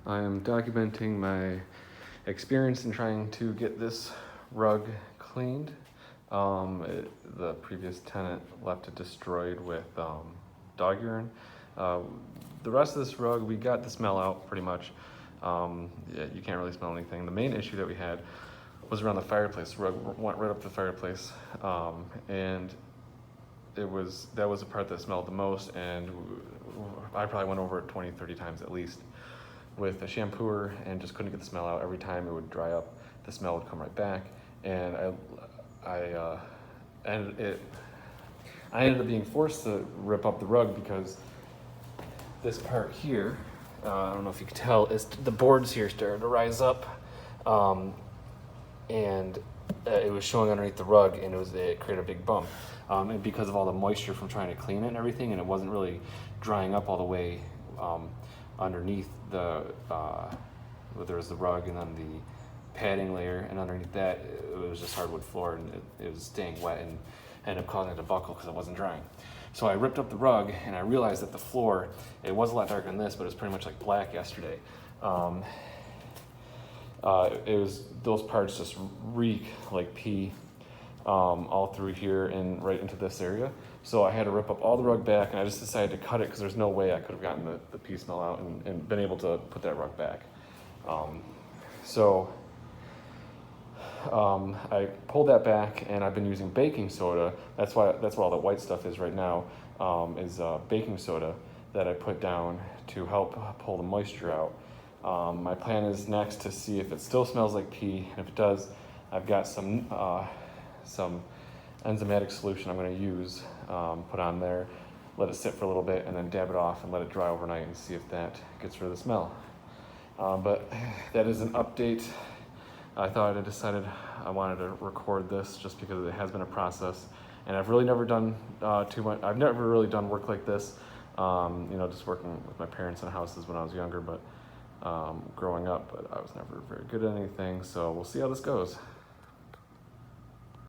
I am documenting my experience in trying to get this rug cleaned. The previous tenant left it destroyed with dog urine. The rest of this rug, we got the smell out pretty much. Yeah, you can't really smell anything. The main issue that we had was around the fireplace. The rug went right up to the fireplace, and that was the part that smelled the most, and I probably went over it 20-30 times at least with a shampooer and just couldn't get the smell out. Every time it would dry up, the smell would come right back, and I ended up being forced to rip up the rug because this part here, I don't know if you can tell, is the boards here started to rise up, and it was showing underneath the rug, and it created a big bump, and because of all the moisture from trying to clean it and everything, and it wasn't really drying up all the way underneath the there was the rug and then the padding layer, and underneath that it was just hardwood floor, and it was staying wet and ended up causing it to buckle because it wasn't drying. So I ripped up the rug, and I realized that the floor, it was a lot darker than this, but it was pretty much like black yesterday. Those parts just reek like pee all through here and right into this area. So I had to rip up all the rug back, and I just decided to cut it because there's no way I could have gotten the pee smell out and been able to put that rug back. I pulled that back, and I've been using baking soda. That's where all the white stuff is right now, is baking soda that I put down to help pull the moisture out. My plan is next to see if it still smells like pee, and if it does, I've got some enzymatic solution I'm going to use, put on there, let it sit for a little bit, and then dab it off and let it dry overnight and see if that gets rid of the smell. But that is an update. I decided I wanted to record this just because it has been a process, and I've really never done too much. I've never really done work like this, just working with my parents in houses when I was younger, but growing up, but I was never very good at anything, so we'll see how this goes.